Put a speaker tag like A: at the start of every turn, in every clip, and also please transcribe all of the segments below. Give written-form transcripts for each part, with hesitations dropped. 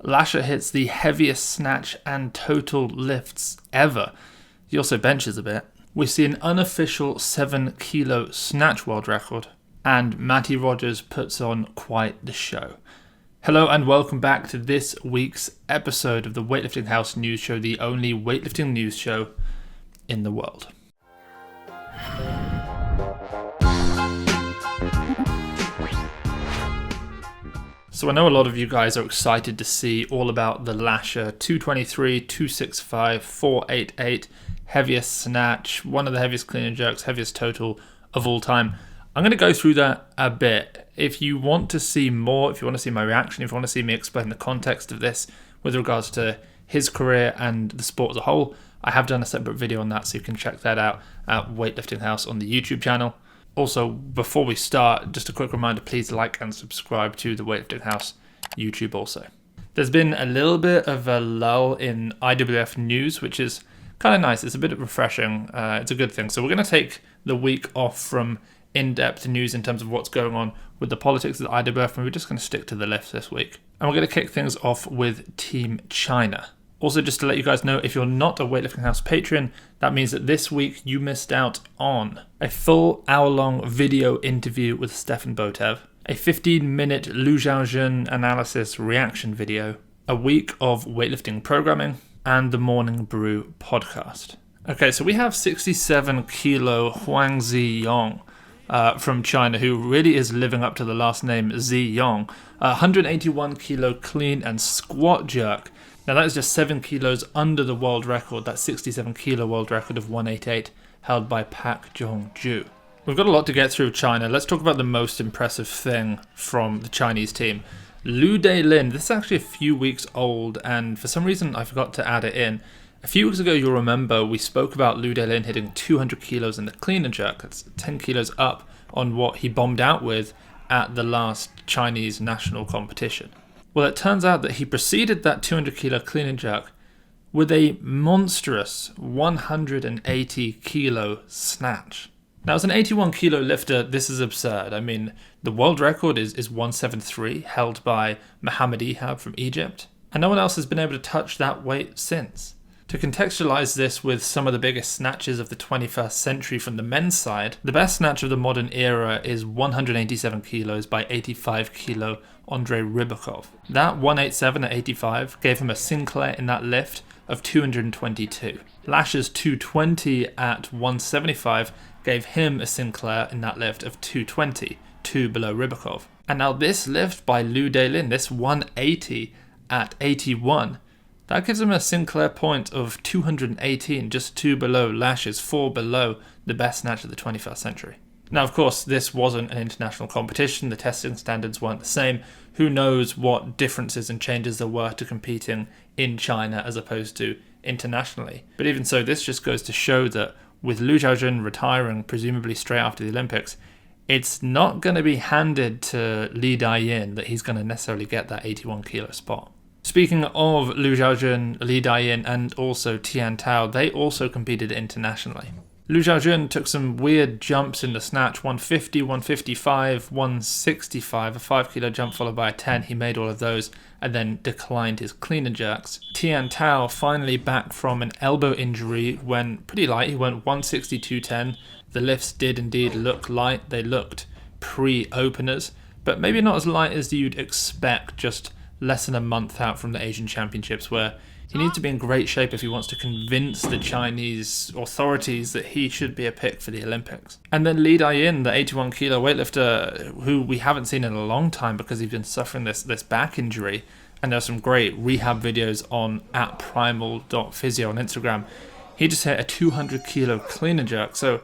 A: Lasha hits the heaviest snatch and total lifts ever. He also benches a bit. We see an unofficial 7 kilo snatch world record. And Mattie Rogers puts on quite the show. Hello and welcome back to this week's episode of the Weightlifting House News Show, the only weightlifting news show in the world. So I know a lot of you guys are excited to see all about the Lasha 223, 265, 488, heaviest snatch, one of the heaviest clean and jerks, heaviest total of all time. I'm going to go through that a bit. If you want to see more, if you want to see my reaction, if you want to see me explain the context of this with regards to his career and the sport as a whole, I have done a separate video on that, so you can check that out at Weightlifting House on the YouTube channel. Also, before we start, just a quick reminder, please like and subscribe to the Weightlifting House YouTube also. There's been a little bit of a lull in IWF news, which is kind of nice. It's a bit refreshing. It's a good thing. So we're going to take the week off from in-depth news in terms of what's going on with the politics of the IWF, and we're just going to stick to the lifts this week. And we're going to kick things off with Team China. Also, just to let you guys know, if you're not a Weightlifting House Patreon, that means that this week you missed out on a full hour-long video interview with Stefan Botev, a 15-minute Lu Delin analysis reaction video, a week of weightlifting programming, and the Morning Brew podcast. Okay, so we have 67 kilo Huang Ziyong from China, who really is living up to the last name Ziyong. 181 kilo clean and squat jerk. Now that is just 7 kilos under the world record, that 67 kilo world record of 188 held by Pak Jong-ju. We've got a lot to get through China. Let's talk about the most impressive thing from the Chinese team. Lu Delin, this is actually a few weeks old, and for some reason I forgot to add it in. A few weeks ago, you'll remember, we spoke about Lu Delin hitting 200 kilos in the clean and jerk. That's 10 kilos up on what he bombed out with at the last Chinese national competition. Well, it turns out that he preceded that 200 kilo clean and jerk with a monstrous 180 kilo snatch. Now, as an 81 kilo lifter, this is absurd. I mean, the world record is 173, held by Mohammed Ehab from Egypt, and no one else has been able to touch that weight since. To contextualize this with some of the biggest snatches of the 21st century from the men's side, the best snatch of the modern era is 187 kilos by 85 kilo Andrei Rybakov. That 187 at 85 gave him a Sinclair in that lift of 222. Lasha's 220 at 175 gave him a Sinclair in that lift of 220, 2 below Rybakov. And now this lift by Lu Delin, this 180 at 81, that gives him a Sinclair point of 218, just 2 below Lasha's, 4 below the best snatch of the 21st century. Now, of course, this wasn't an international competition. The testing standards weren't the same. Who knows what differences and changes there were to competing in China as opposed to internationally. But even so, this just goes to show that with Lu Delin retiring, presumably straight after the Olympics, it's not going to be handed to Li Dayin that he's going to necessarily get that 81 kilo spot. Speaking of Lu Delin, Li Dayin, and also Tian, they also competed internationally. Lu Delin took some weird jumps in the snatch, 150, 155, 165, a 5 kilo jump followed by a 10. He made all of those and then declined his clean and jerks. Tian finally back from an elbow injury, went pretty light. He went 160, 210. The lifts did indeed look light. They looked pre-openers, but maybe not as light as you'd expect just less than a month out from the Asian Championships, where he needs to be in great shape if he wants to convince the Chinese authorities that he should be a pick for the Olympics. And then Li Dayin, the 81 kilo weightlifter, who we haven't seen in a long time because he's been suffering this back injury, and there's some great rehab videos on @primal.physio on Instagram. He just hit a 200 kilo clean and jerk, so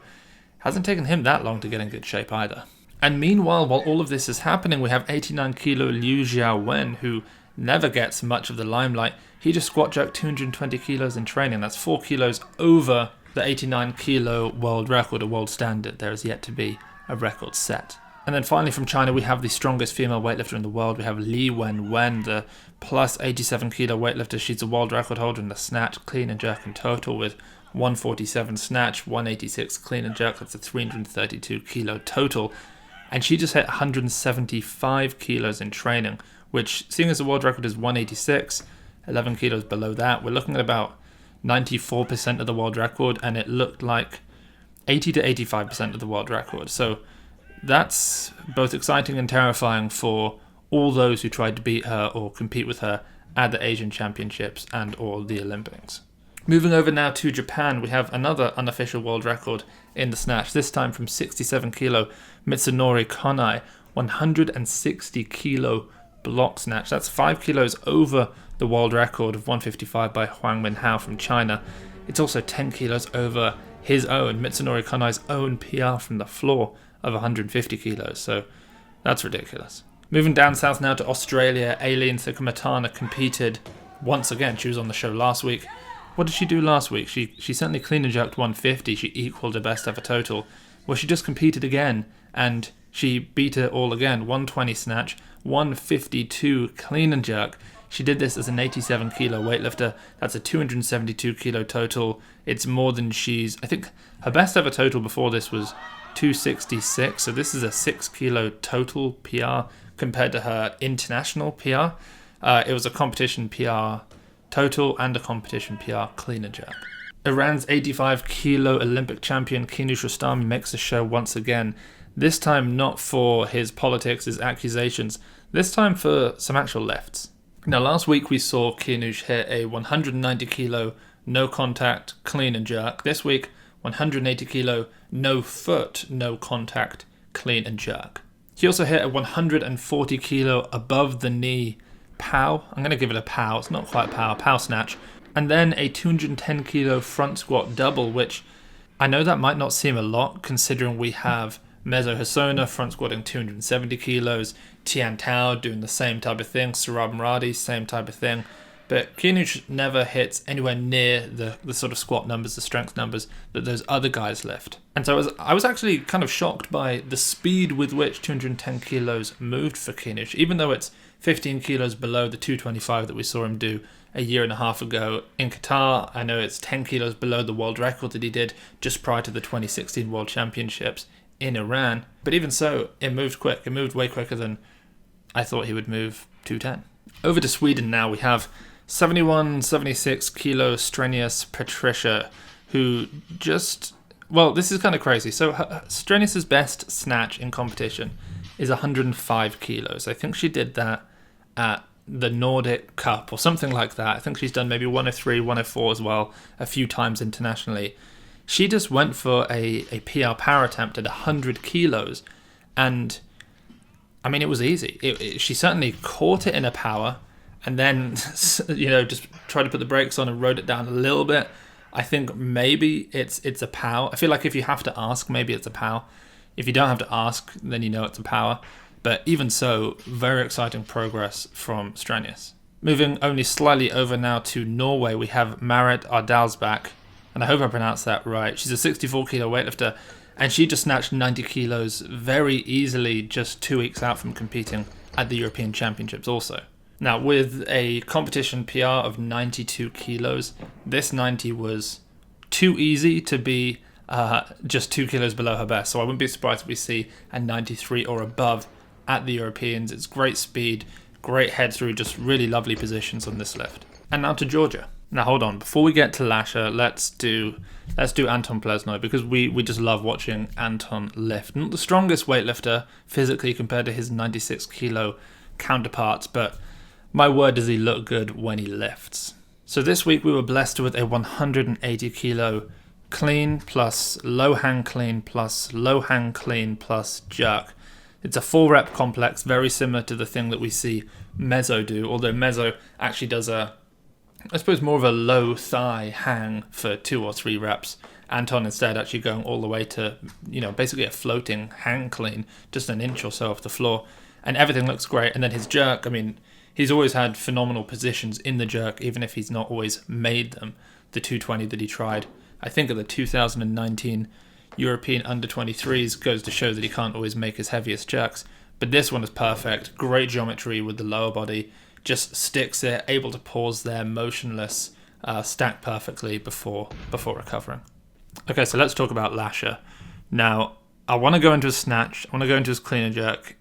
A: hasn't taken him that long to get in good shape either. And meanwhile, while all of this is happening, we have 89 kilo Liu Xiaowen, who never gets much of the limelight. He just squat jerked 220 kilos in training. That's 4 kilos over the 89 kilo world record, a world standard. There is yet to be a record set. And then finally from China, we have the strongest female weightlifter in the world. We have Li Wenwen, the plus 87 kilo weightlifter. She's a world record holder in the snatch, clean and jerk and total with 147 snatch, 186 clean and jerk. That's a 332 kilo total. And she just hit 175 kilos in training which, seeing as the world record is 186, 11 kilos below that, we're looking at about 94% of the world record, and it looked like 80 to 85% of the world record. So that's both exciting and terrifying for all those who tried to beat her or compete with her at the Asian Championships and or the Olympics. Moving over now to Japan, we have another unofficial world record in the snatch, this time from 67 kilo Mitsunori Konnai, 160 kilo block snatch. That's 5 kilos over the world record of 155 by Huang Minhao from China. It's also 10 kilos over his own, Mitsunori Konnai's own PR from the floor of 150 kilos. So that's ridiculous. Moving down south now to Australia, Eileen Sikomatana competed once again. She was on the show last week. What did she do last week? She certainly clean and jerked 150. She equaled her best ever total. Well, she just competed again, and she beat it all again. 120 snatch, 152 clean and jerk. She did this as an 87 kilo weightlifter. That's a 272 kilo total. It's more than I think her best ever total before this was 266. So this is a 6 kilo total PR compared to her international PR. It was a competition PR total and a competition PR clean and jerk. Iran's 85 kilo Olympic champion Kinush Rostami makes the show once again. This time not for his politics, his accusations. This time for some actual lifts. Now last week we saw Kinush hit a 190 kilo no contact clean and jerk. This week 180 kilo no foot no contact clean and jerk. He also hit a 140 kilo above the knee pow. I'm going to give it a pow. It's not quite pow snatch. And then a 210 kilo front squat double, which I know that might not seem a lot considering we have Mezo Hasona front squatting 270 kilos, Tian doing the same type of thing, Surab Maradi, same type of thing. But Kinush never hits anywhere near the sort of squat numbers, the strength numbers that those other guys lift. And so I was actually kind of shocked by the speed with which 210 kilos moved for Kinush, even though it's 15 kilos below the 225 that we saw him do a year and a half ago in Qatar. I know it's 10 kilos below the world record that he did just prior to the 2016 World Championships in Iran. But even so, it moved quick. It moved way quicker than I thought he would move 210. Over to Sweden now, we have 76 kilo Strenius Patricia, who just, well, this is kind of crazy. So Strenius's best snatch in competition is 105 kilos. I think she did that at the Nordic Cup or something like that. I think she's done maybe 103, 104 as well a few times internationally. She just went for a PR power attempt at 100 kilos, and I mean, it was easy. She certainly caught it in a power, and then, just tried to put the brakes on and rode it down a little bit. I think maybe it's a pow. I feel like if you have to ask, maybe it's a pow. If you don't have to ask, then you know it's a power. But even so, very exciting progress from Strenius. Moving only slightly over now to Norway, we have Marit Ardalsbakk, and I hope I pronounced that right. She's a 64 kilo weightlifter, and she just snatched 90 kilos very easily just 2 weeks out from competing at the European Championships also. Now, with a competition PR of 92 kilos, this 90 was too easy to be just 2 kilos below her best. So I wouldn't be surprised if we see a 93 or above at the Europeans. It's great speed, great head through, just really lovely positions on this lift. And now to Georgia. Now hold on, before we get to Lasha, let's do Anton Pliesnoi, because we just love watching Anton lift. Not the strongest weightlifter physically compared to his 96 kilo counterparts, but my word, does he look good when he lifts. So this week we were blessed with a 180 kilo clean plus low hang clean plus low hang clean plus jerk. It's a 4-rep complex, very similar to the thing that we see Mezo do, although Mezo actually does more of a low thigh hang for 2 or 3 reps. Anton instead actually going all the way to, basically a floating hang clean, just an inch or so off the floor. And everything looks great. And then his jerk, he's always had phenomenal positions in the jerk, even if he's not always made them. The 220 that he tried, I think at the 2019 European Under-23s, goes to show that he can't always make his heaviest jerks. But this one is perfect. Great geometry with the lower body. Just sticks it, able to pause there, motionless, stacked perfectly before recovering. Okay, so let's talk about Lasha. Now, I want to go into his snatch. I want to go into his clean and jerk.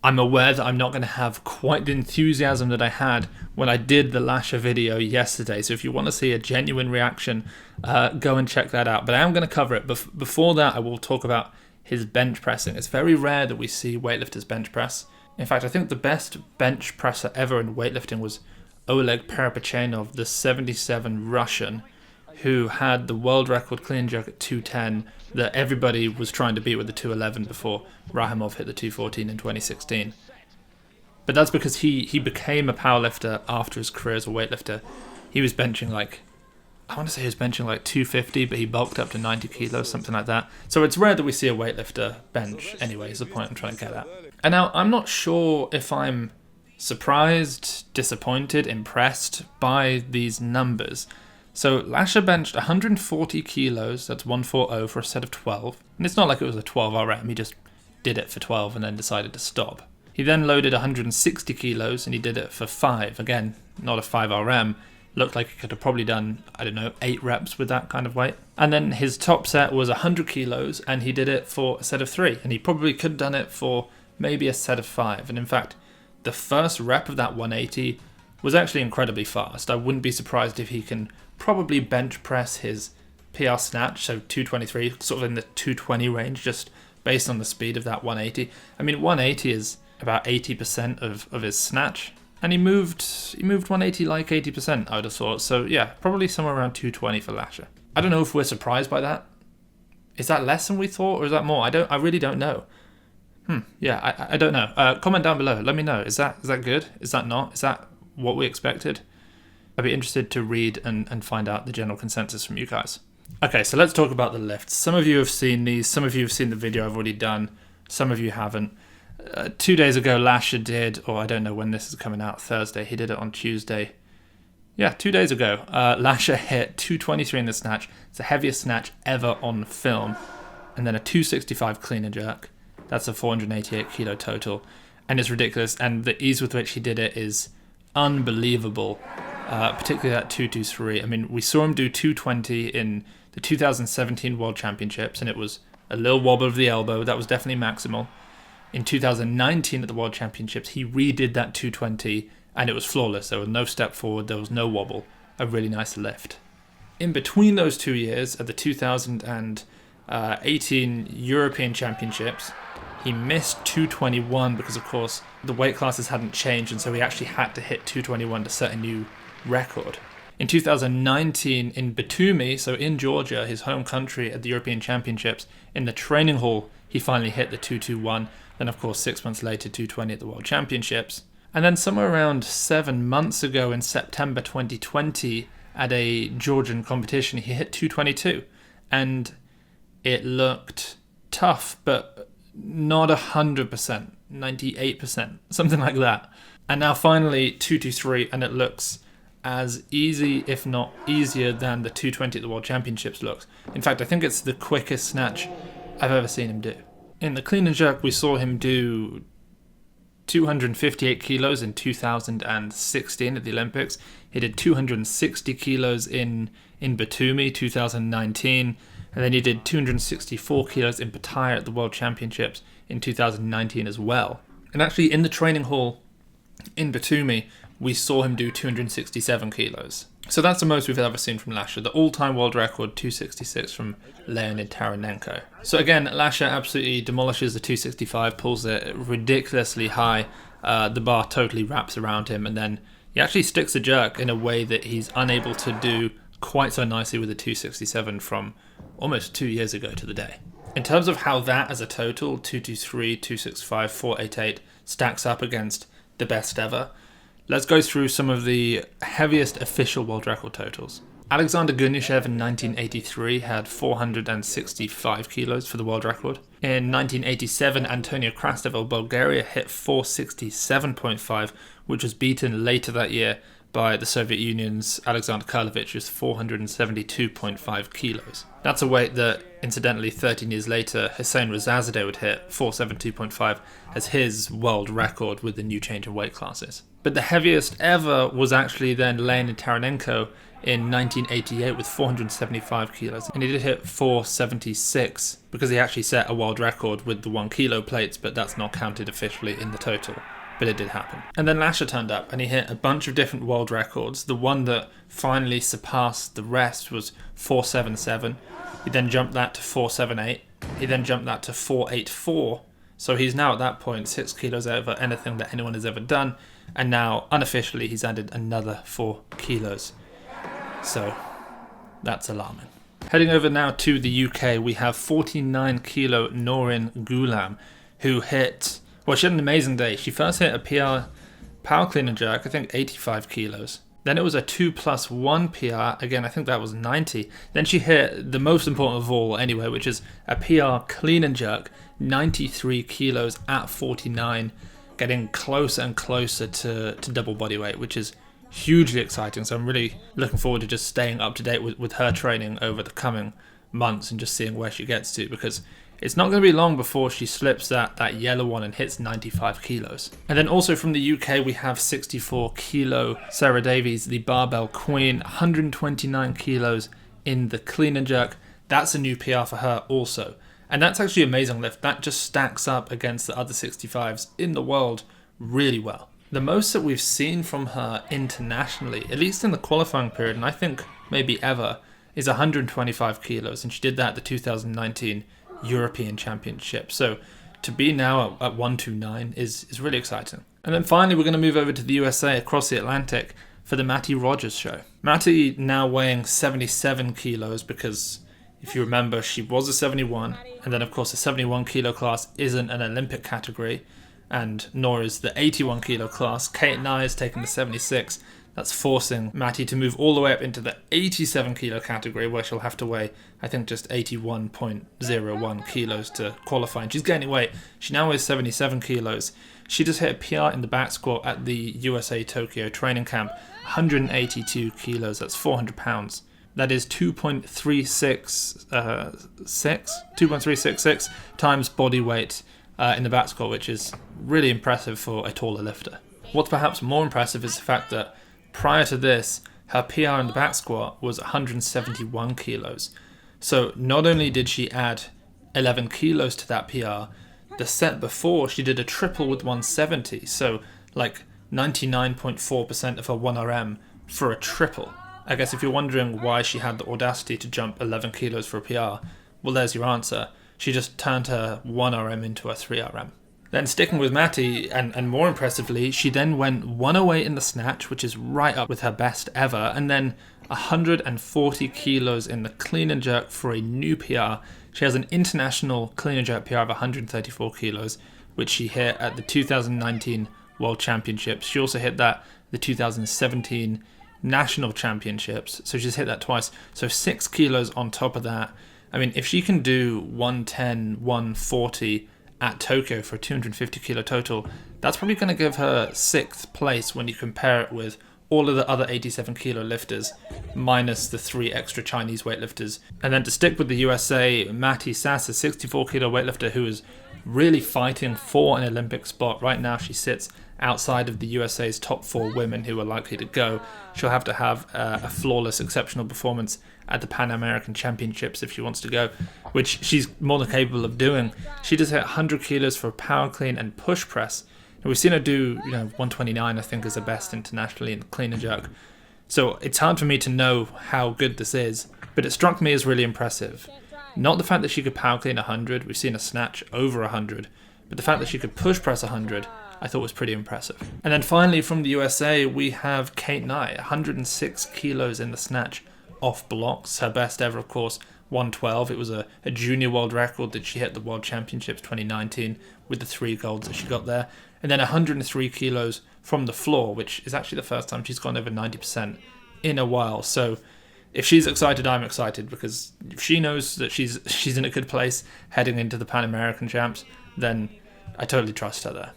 A: I'm aware that I'm not going to have quite the enthusiasm that I had when I did the Lasha video yesterday. So if you want to see a genuine reaction, go and check that out. But I am going to cover it. But before that, I will talk about his bench pressing. It's very rare that we see weightlifters bench press. In fact, I think the best bench presser ever in weightlifting was Oleg Perepechenov, the 77 Russian, who had the world record clean and jerk at 210 that everybody was trying to beat with the 211 before Rahimov hit the 214 in 2016. But that's because he became a powerlifter after his career as a weightlifter. He was benching I want to say he was benching 250, but he bulked up to 90 kilos, something like that. So it's rare that we see a weightlifter bench anyway, is the point I'm trying to get at. And now I'm not sure if I'm surprised, disappointed, impressed by these numbers. So Lasha benched 140 kilos, that's 140 for a set of 12. And it's not like it was a 12 RM, he just did it for 12 and then decided to stop. He then loaded 160 kilos and he did it for 5. Again, not a 5 RM. Looked like he could have probably done, 8 reps with that kind of weight. And then his top set was 100 kilos and he did it for a set of 3. And he probably could have done it for maybe a set of 5. And in fact, the first rep of that 180 was actually incredibly fast. I wouldn't be surprised if he can probably bench press his PR snatch, so 223, sort of in the 220 range, just based on the speed of that 180. I mean, 180 is about 80% of his snatch. And he moved 180 like 80%, I would have thought. So yeah, probably somewhere around 220 for Lasha. I don't know if we're surprised by that. Is that less than we thought, or is that more? I really don't know. Yeah, I don't know. Comment down below. Let me know. Is that good? Is that not? Is that what we expected? I'd be interested to read and find out the general consensus from you guys. Okay, so let's talk about the lifts. Some of you have seen these. Some of you have seen the video I've already done. Some of you haven't. 2 days ago, Lasha did, or I don't know when this is coming out, Thursday. He did it on Tuesday. Yeah, 2 days ago. Lasha hit 223 in the snatch. It's the heaviest snatch ever on film. And then a 265 clean and jerk. That's a 488 kilo total. And it's ridiculous. And the ease with which he did it is unbelievable. Particularly that 223. I mean, we saw him do 220 in the 2017 World Championships. And it was a little wobble of the elbow. That was definitely maximal. In 2019 at the World Championships, he redid that 220 and it was flawless. There was no step forward, there was no wobble. A really nice lift. In between those 2 years, at the 2018 European Championships, he missed 221 because, of course, the weight classes hadn't changed, and so he actually had to hit 221 to set a new record. In 2019 in Batumi, so in Georgia, his home country at the European Championships, in the training hall, he finally hit the 221. Then, of course, 6 months later, 220 at the World Championships. And then somewhere around 7 months ago in September 2020, at a Georgian competition, he hit 222. And it looked tough, but not 100%, 98%, something like that. And now finally 223, and it looks as easy, if not easier, than the 220 at the World Championships looks. In fact, I think it's the quickest snatch I've ever seen him do. In the clean and jerk, we saw him do 258 kilos in 2016 at the Olympics. He did 260 kilos in Batumi 2019. And then he did 264 kilos in Pattaya at the World Championships in 2019 as well. And actually in the training hall in Batumi, we saw him do 267 kilos. So that's the most we've ever seen from Lasha. The all-time world record, 266 from Leonid Taranenko. So again, Lasha absolutely demolishes the 265, pulls it ridiculously high. The bar totally wraps around him, and then he actually sticks the jerk in a way that he's unable to do quite so nicely with the 267 from almost 2 years ago to the day. In terms of how that as a total, 223, 265, 488, stacks up against the best ever, let's go through some of the heaviest official world record totals. Alexander Gunyashev in 1983 had 465 kilos for the world record. In 1987, Antonio Krastev of Bulgaria hit 467.5, which was beaten later that year by the Soviet Union's Alexander Karlovich was 472.5 kilos. That's a weight that, incidentally, 13 years later, Hussein Razazadeh would hit 472.5 as his world record with the new change in weight classes. But the heaviest ever was actually then Leonid Taranenko in 1988 with 475 kilos, and he did hit 476 because he actually set a world record with the 1 kilo plates, but that's not counted officially in the total. But it did happen. And then Lasha turned up and he hit a bunch of different world records. The one that finally surpassed the rest was 477. He then jumped that to 478. He then jumped that to 484. So he's now at that point 6 kilos over anything that anyone has ever done. And now, unofficially, he's added another 4 kilos. So that's alarming. Heading over now to the UK, we have 49 kilo Norin Gulam, who hit... Well, she had an amazing day. She first hit a PR power clean and jerk, I think 85 kilos. Then it was a 2+1 PR, again, I think that was 90. Then she hit the most important of all anyway, which is a PR clean and jerk, 93 kilos at 49, getting closer and closer to double body weight, which is hugely exciting. So I'm really looking forward to just staying up to date with her training over the coming months and just seeing where she gets to, because it's not going to be long before she slips that yellow one and hits 95 kilos. And then also from the UK, we have 64 kilo Sarah Davies, the barbell queen, 129 kilos in the clean and jerk. That's a new PR for her also. And that's actually an amazing lift. That just stacks up against the other 65s in the world really well. The most that we've seen from her internationally, at least in the qualifying period, and I think maybe ever, is 125 kilos. And she did that at the 2019 European Championship. So to be now at 129 is really exciting. And then finally, we're going to move over to the USA across the Atlantic for the Mattie Rogers show. Mattie now weighing 77 kilos because, if you remember, she was a 71. And then, of course, the 71 kilo class isn't an Olympic category, and nor is the 81 kilo class. Konnai is taking the 76. That's forcing Mattie to move all the way up into the 87 kilo category, where she'll have to weigh, I think, just 81.01 kilos to qualify. And she's gaining weight. She now weighs 77 kilos. She just hit a PR in the back squat at the USA Tokyo training camp, 182 kilos. That's 400 pounds. That is 2.366 times body weight in the back squat, which is really impressive for a taller lifter. What's perhaps more impressive is the fact that prior to this, her PR in the back squat was 171 kilos. So not only did she add 11 kilos to that PR, the set before she did a triple with 170. So like 99.4% of her 1RM for a triple. I guess if you're wondering why she had the audacity to jump 11 kilos for a PR, well, there's your answer. She just turned her 1RM into a 3RM. Then sticking with Mattie, and more impressively, she then went 108 in the snatch, which is right up with her best ever, and then 140 kilos in the clean and jerk for a new PR. She has an international clean and jerk PR of 134 kilos, which she hit at the 2019 World Championships. She also hit that the 2017 National Championships, so she's hit that twice. So 6 kilos on top of that. I mean, if she can do 110, 140 at Tokyo for a 250 kilo total, that's probably going to give her 6th place when you compare it with all of the other 87 kilo lifters, minus the 3 extra Chinese weightlifters. And then to stick with the USA, Mattie Sass, a 64 kilo weightlifter who is really fighting for an Olympic spot. Right now she sits outside of the USA's top 4 women who are likely to go. She'll have to have a flawless, exceptional performance at the Pan American Championships if she wants to go, which she's more than capable of doing. She just hit 100 kilos for power clean and push press. And we've seen her do, 129, I think, is the best internationally in clean and jerk. So it's hard for me to know how good this is, but it struck me as really impressive. Not the fact that she could power clean 100, we've seen a snatch over 100, but the fact that she could push press 100, I thought was pretty impressive. And then finally from the USA, we have Konnai, 106 kilos in the snatch off blocks. Her best ever, of course, 112. It was a junior world record that she hit the World Championships 2019 with the 3 golds that she got there. And then 103 kilos from the floor, which is actually the first time she's gone over 90% in a while. So if she's excited, I'm excited, because if she knows that she's in a good place heading into the Pan American Champs, then I totally trust her there.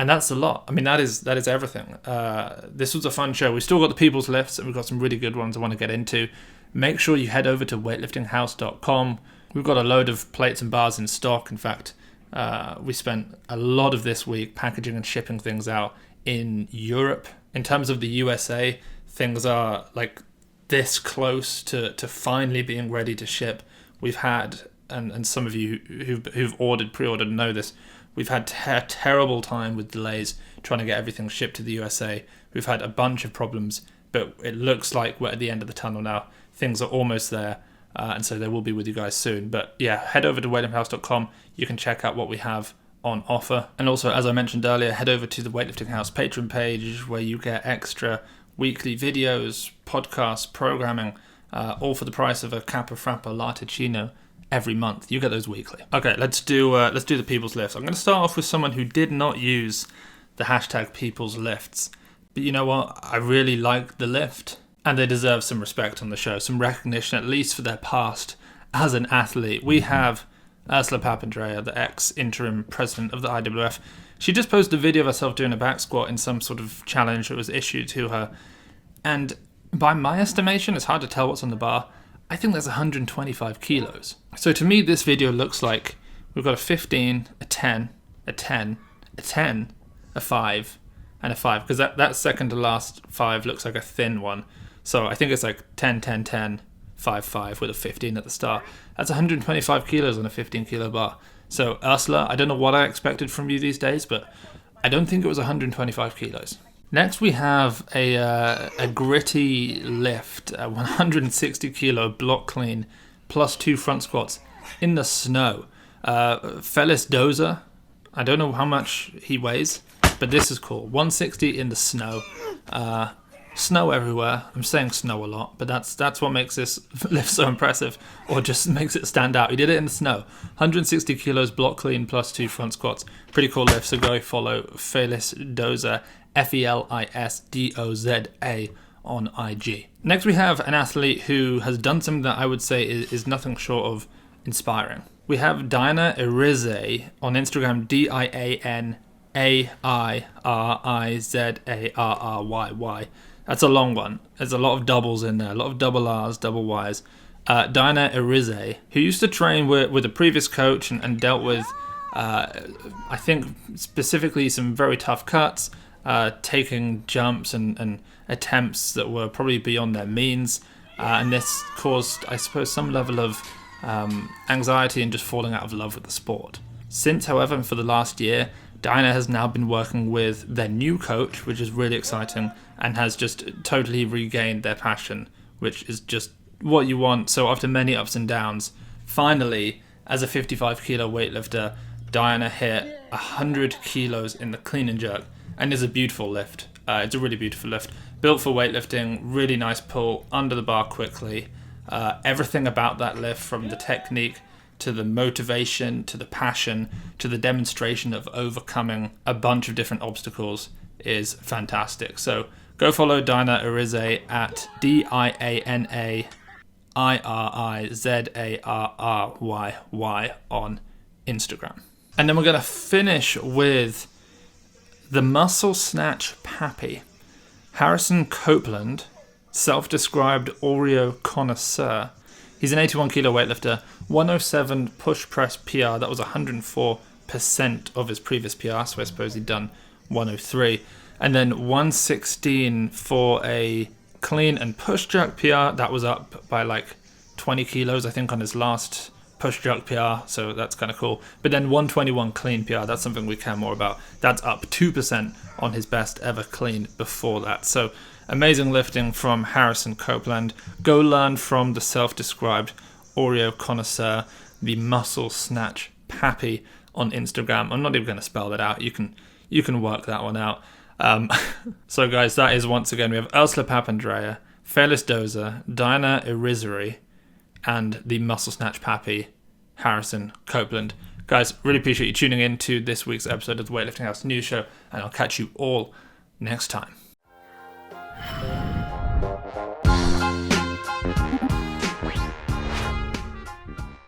A: And that's a lot. I mean, that is everything. This was a fun show. We've still got the people's lifts, and we've got some really good ones I want to get into. Make sure you head over to weightliftinghouse.com. We've got a load of plates and bars in stock. In fact, we spent a lot of this week packaging and shipping things out in Europe. In terms of the USA, things are like this close to finally being ready to ship. We've had, and some of you who've pre-ordered know this, we've had a terrible time with delays trying to get everything shipped to the USA. We've had a bunch of problems, but it looks like we're at the end of the tunnel now. Things are almost there, and so they will be with you guys soon. But yeah, head over to weightliftinghouse.com. You can check out what we have on offer. And also, as I mentioned earlier, head over to the Weightlifting House Patreon page, where you get extra weekly videos, podcasts, programming, all for the price of a Kappa Frappa Latticino every month. You get those weekly. Okay, let's do the people's lifts. I'm going to start off with someone who did not use the hashtag people's lifts, but you know what? I really like the lift, and they deserve some respect on the show, some recognition at least for their past as an athlete. We have Ursula Papandreou, the ex-interim president of the IWF. She just posted a video of herself doing a back squat in some sort of challenge that was issued to her, and by my estimation, it's hard to tell what's on the bar, I think that's 125 kilos. So to me, this video looks like we've got a 15, a 10, a 10, a 10, a 5, and a 5, because that second to last 5 looks like a thin one. So I think it's like 10, 10, 10, 5, 5 with a 15 at the start. That's 125 kilos on a 15 kilo bar. So Ursula, I don't know what I expected from you these days, but I don't think it was 125 kilos. Next, we have a gritty lift, a 160 kilo block clean, plus 2 front squats in the snow. Felix Dozer, I don't know how much he weighs, but this is cool. 160 in the snow. Snow everywhere. I'm saying snow a lot, but that's what makes this lift so impressive, or just makes it stand out. He did it in the snow. 160 kilos block clean plus 2 front squats. Pretty cool lift, so go follow Felix Dozer, FELISDOZA on IG. Next, we have an athlete who has done something that I would say is nothing short of inspiring. We have Diana Irize on Instagram, DIANAIRIZARRYY. That's a long one. There's a lot of doubles in there, a lot of double R's, double Y's. Diana Irize, who used to train with a previous coach and dealt with, I think, specifically some very tough cuts, taking jumps and attempts that were probably beyond their means. And this caused, I suppose, some level of anxiety and just falling out of love with the sport. Since, however, for the last year, Diana has now been working with their new coach, which is really exciting, and has just totally regained their passion, which is just what you want. So after many ups and downs, finally, as a 55 kilo weightlifter, Diana hit 100 kilos in the clean and jerk, and it's a beautiful lift. It's a really beautiful lift. Built for weightlifting, really nice pull, under the bar quickly. Everything about that lift, from the technique to the motivation, to the passion, to the demonstration of overcoming a bunch of different obstacles, is fantastic. So go follow Diana Irize at DIANAIRIZARRYY on Instagram. And then we're going to finish with the muscle snatch pappy. Harrison Copeland, self-described Oreo connoisseur. He's an 81 kilo weightlifter, 107 push press PR. That was 104% of his previous PR, so I suppose he'd done 103. And then 116 for a clean and push jerk PR. That was up by like 20 kilos, I think, on his last push jerk PR, so that's kind of cool. But then 121 clean PR, that's something we care more about. That's up 2% on his best ever clean before that. So amazing lifting from Harrison Copeland. Go learn from the self-described Oreo connoisseur, the muscle snatch pappy on Instagram. I'm not even going to spell that out. You can work that one out. So guys, that is, once again, we have Ursula Papandreou, Felix Dozer, Diana Irize, and the muscle snatch pappy, Harrison Copeland. Guys, really appreciate you tuning in to this week's episode of the Weightlifting House News Show, and I'll catch you all next time.